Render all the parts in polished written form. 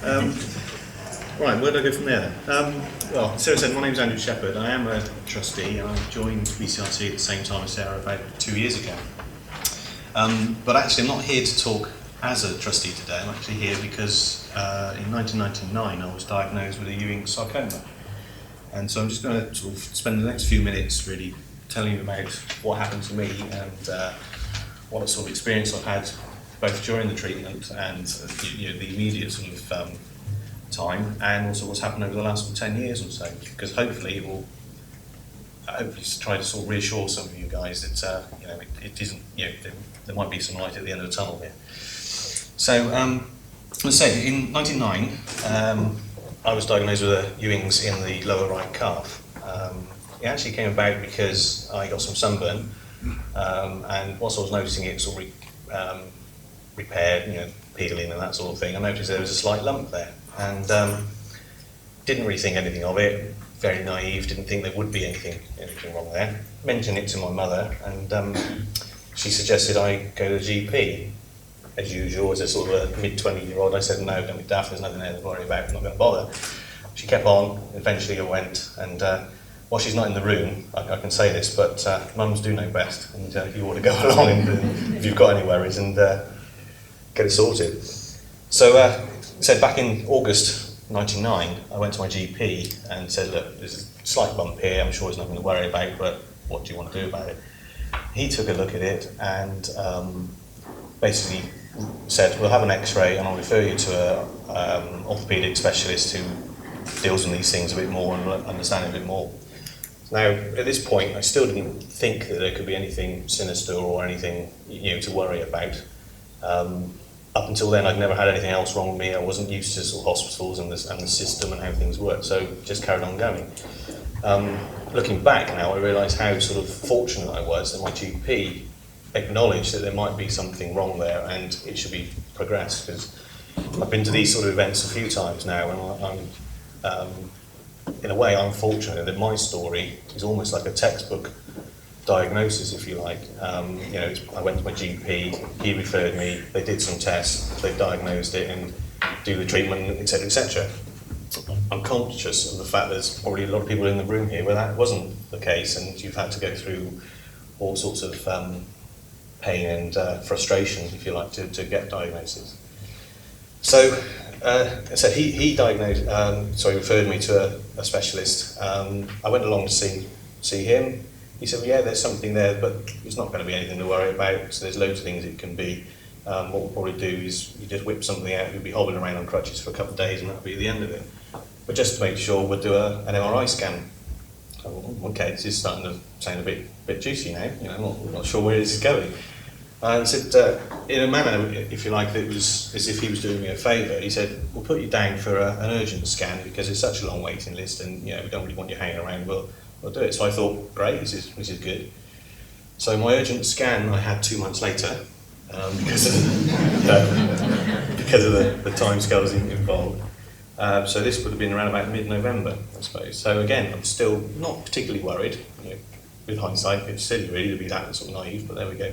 Right, where do I go from there then? Well, Sarah said, my name's Andrew Sheppard. I am a trustee. I joined BCRT at the same time as Sarah about 2 years ago. But actually, I'm not here to talk as a trustee today. I'm actually here because in 1999 I was diagnosed with a Ewing sarcoma. And so I'm just going to sort of spend the next few minutes really telling you about what happened to me and what sort of experience I've had both during the treatment and the immediate sort of time, and also what's happened over the last 10 years or so, because hopefully it will try to sort of reassure some of you guys that it isn't, there might be some light at the end of the tunnel here. So as I said, in 1999 I was diagnosed with a Ewing's in the lower right calf. It actually came about because I got some sunburn, and whilst I was noticing it sort of repaired, peeling and that sort of thing, I noticed there was a slight lump there, and didn't really think anything of it. Very naive, didn't think there would be anything wrong there. Mentioned it to my mother, and she suggested I go to the GP. As usual, as a sort of a mid-20-year-old, I said, no, don't be daft, there's nothing there to worry about, I'm not going to bother. She kept on, eventually I went, and while she's not in the room, I can say this, but mums do know best, and you ought to go along if you've got any worries and get it sorted. So, said back in August 99, I went to my GP and said, look, there's a slight bump here, I'm sure there's nothing to worry about, but what do you want to do about it? He took a look at it and basically said, we'll have an x-ray and I'll refer you to an orthopaedic specialist who deals with these things a bit more and understand it a bit more. Now, at this point, I still didn't think that there could be anything sinister or anything to worry about. Up until then, I'd never had anything else wrong with me. I wasn't used to sort of hospitals and the system and how things work, so just carried on going. Looking back now, I realise how sort of fortunate I was that my GP acknowledged that there might be something wrong there and it should be progressed, because I've been to these sort of events a few times now, and I'm in a way I'm fortunate that my story is almost like a textbook diagnosis, if you like. I went to my GP, he referred me, they did some tests, they diagnosed it and do the treatment, etc., etc. I'm conscious of the fact there's probably a lot of people in the room here where that wasn't the case, and you've had to go through all sorts of pain and frustration, if you like, to get diagnosis. So, so he referred me to a specialist. I went along to see him. He said, well, yeah, there's something there, but it's not going to be anything to worry about, so there's loads of things it can be. What we'll probably do is you just whip something out, you'll be hobbling around on crutches for a couple of days and that'll be the end of it. But just to make sure, we'll do an MRI scan. Okay, this is starting to sound a bit juicy now, I'm not sure where this is going. And said, in a manner, if you like, it was as if he was doing me a favour. He said, we'll put you down for an urgent scan because it's such a long waiting list and we don't really want you hanging around, we'll do it. So I thought, great, this is good. So my urgent scan I had 2 months later because of the timescales involved. So this would have been around about mid-November, I suppose. So again, I'm still not particularly worried. With hindsight, it's silly really to be that sort of naive, but there we go.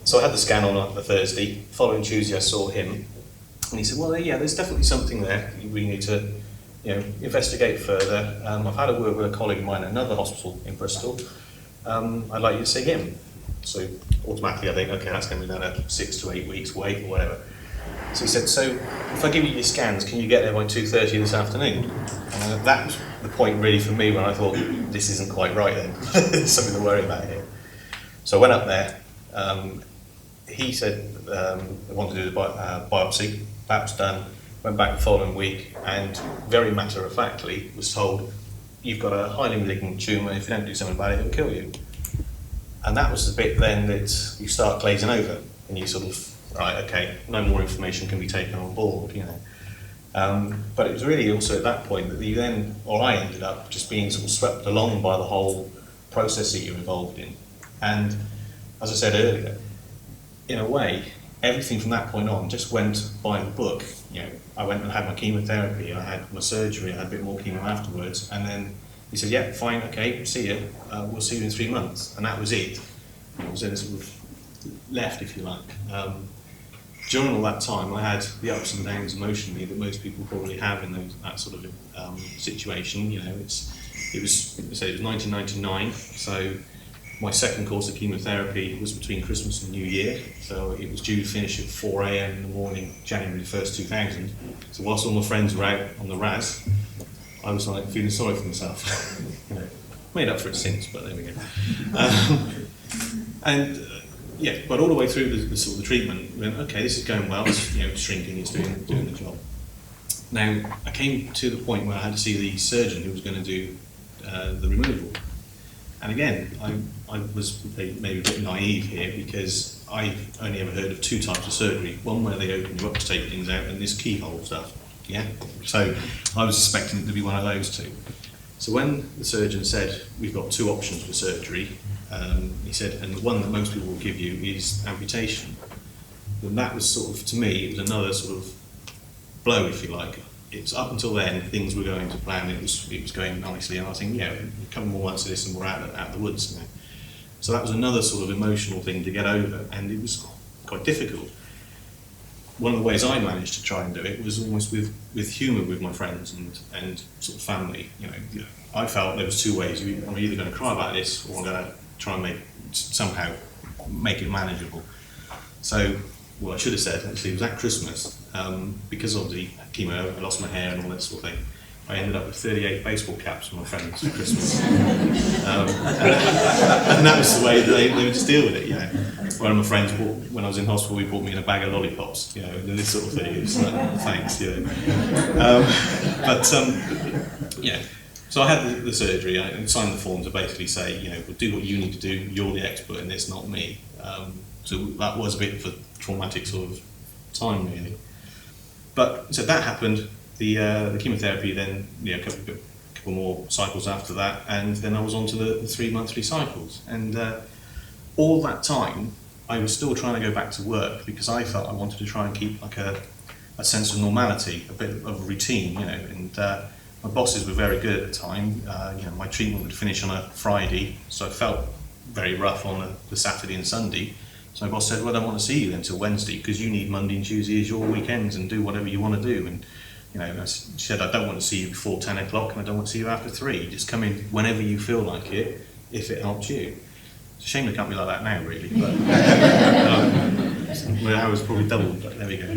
So I had the scan on a Thursday. Following Tuesday, I saw him, and he said, "Well, yeah, there's definitely something there. We need to, investigate further. I've had a word with a colleague of mine at another hospital in Bristol. I'd like you to see him." So automatically, I think, okay, that's going to be another 6 to 8 weeks wait or whatever. So he said, "So if I give you your scans, can you get there by 2:30 this afternoon?" And that was the point really for me when I thought, this isn't quite right then. There's something to worry about here. So I went up there. He said they wanted to do the biopsy. That was done. Went back the following week and very matter-of-factly was told, you've got a highly malignant tumour, if you don't do something about it, it'll kill you. And that was the bit then that you start glazing over and you sort of, right, okay, no more information can be taken on board, But it was really also at that point that I ended up just being sort of swept along by the whole process that you're involved in. And as I said earlier, in a way, everything from that point on just went by the book. I went and had my chemotherapy, I had my surgery, I had a bit more chemo afterwards, and then he said, yeah, fine, okay, see you, we'll see you in 3 months. And that was it. It was then sort of left, if you like. during all that time, I had the ups and downs emotionally that most people probably have in that sort of situation. You know, it was 1999, so my second course of chemotherapy was between Christmas and New Year, so it was due to finish at 4 a.m. in the morning, January 1st, 2000. So whilst all my friends were out on the RAS, I was like feeling sorry for myself. You know, made up for it since, but there we go. Yeah, but all the way through the sort of the treatment, we went, okay, this is going well. It's, you know, shrinking, it's doing the job. Now, I came to the point where I had to see the surgeon who was going to do the removal. And again, I was maybe a bit naive here because I've only ever heard of two types of surgery. One where they open you up to take things out, and this keyhole stuff. Yeah. So I was suspecting it to be one of those two. So when the surgeon said we've got two options for surgery, he said, and the one that most people will give you is amputation. And that was sort of, to me, it was another sort of blow, if you like. It's up until then, things were going to plan, it was going nicely, and I was thinking, yeah, a couple more months of this and we're out of the woods now. So that was another sort of emotional thing to get over, and it was quite difficult. One of the ways I managed to try and do it was almost with humour with my friends and sort of family. You know, I felt there was two ways. I'm either going to cry about this or I'm going to try and somehow make it manageable. So what I should have said, actually, was at Christmas, because of the chemo, I lost my hair and all that sort of thing. I ended up with 38 baseball caps for my friends for Christmas. And that was the way that they would just deal with it, you know. One of my friends, when I was in hospital, he brought me in a bag of lollipops, you know, and this sort of thing. It was like, thanks, you know. Yeah. So I had the surgery, I signed the form to basically say, you know, do what you need to do, you're the expert in this, not me. So that was a bit of a traumatic sort of time, really. But so that happened. The chemotherapy then, you know, a couple more cycles after that, and then I was on to the 3 monthly cycles. And all that time, I was still trying to go back to work because I felt I wanted to try and keep like a sense of normality, a bit of a routine, you know. And my bosses were very good at the time. You know, my treatment would finish on a Friday, so I felt very rough on the Saturday and Sunday. So my boss said, well, I don't want to see you until Wednesday because you need Monday and Tuesday as your weekends and do whatever you want to do. And you know, she said, I don't want to see you before 10 o'clock and I don't want to see you after 3. Just come in whenever you feel like it, if it helps you. It's a shame they can't be like that now, really. But my hours probably doubled, but there we go.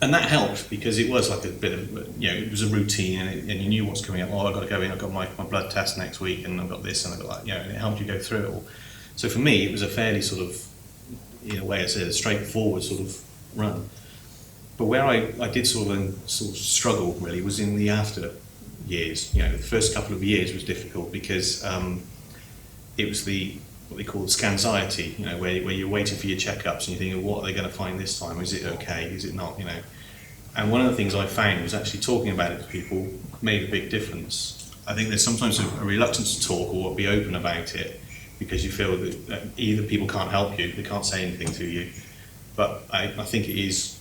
And that helped because it was like a bit of, you know, it was a routine and you knew what's coming up. Oh, I've got to go in, I've got my blood test next week and I've got this and I've got that, you know, and it helped you go through it all. So for me, it was a fairly sort of, in a way, it's a straightforward sort of run. But where I did sort of struggle really was in the after years. You know, the first couple of years was difficult because it was what they call scanxiety. You know, where you're waiting for your checkups and you're thinking, what are they going to find this time? Is it okay? Is it not? You know. And one of the things I found was actually talking about it to people made a big difference. I think there's sometimes a reluctance to talk or be open about it because you feel that either people can't help you, they can't say anything to you. But I think it is.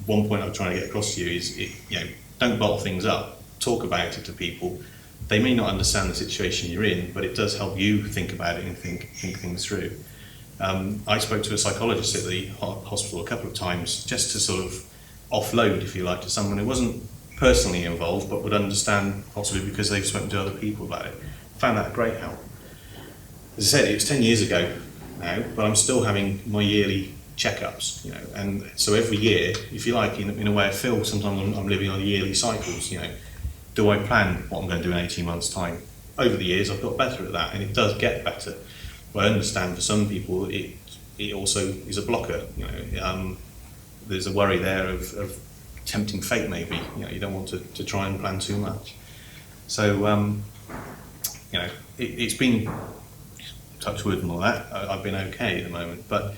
One point I'm trying to get across to you is, you know, don't bottle things up. Talk about it to people. They may not understand the situation you're in, but it does help you think about it and think things through. I spoke to a psychologist at the hospital a couple of times just to sort of offload, if you like, to someone who wasn't personally involved but would understand possibly because they've spoken to other people about it. Found that a great help. As I said, it was 10 years ago now, but I'm still having my yearly checkups, you know, and so every year, if you like, in a way I feel sometimes I'm living on yearly cycles, you know. Do I plan what I'm going to do in 18 months' time? Over the years I've got better at that and it does get better. But I understand for some people it also is a blocker, you know. There's a worry there of tempting fate maybe, you know, you don't want to try and plan too much. So, you know, it's been, touch wood and all that, I've been okay at the moment, but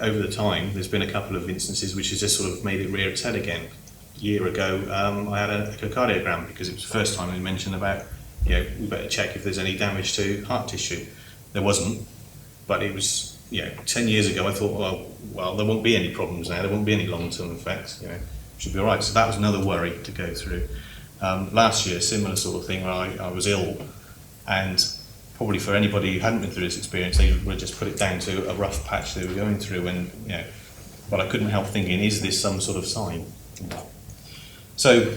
over the time, there's been a couple of instances which has just sort of made it rear its head again. A year ago, I had an echocardiogram because it was the first time we mentioned about, you know, we better check if there's any damage to heart tissue. There wasn't, but it was, you know, 10 years ago I thought, well, there won't be any problems now, there won't be any long-term effects, you know, should be all right. So that was another worry to go through. Last year, similar sort of thing where I was ill, and probably for anybody who hadn't been through this experience, they would just put it down to a rough patch they were going through, and you know, but I couldn't help thinking, is this some sort of sign? So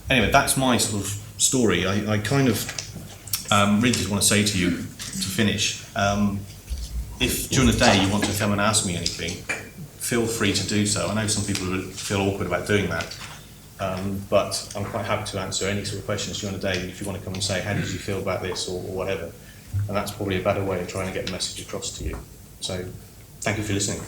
anyway, that's my sort of story. I kind of really just want to say to you, to finish, if during the day you want to come and ask me anything, feel free to do so. I know some people feel awkward about doing that, but I'm quite happy to answer any sort of questions during the day if you want to come and say, how did you feel about this, or whatever. And that's probably a better way of trying to get the message across to you. So thank you for listening.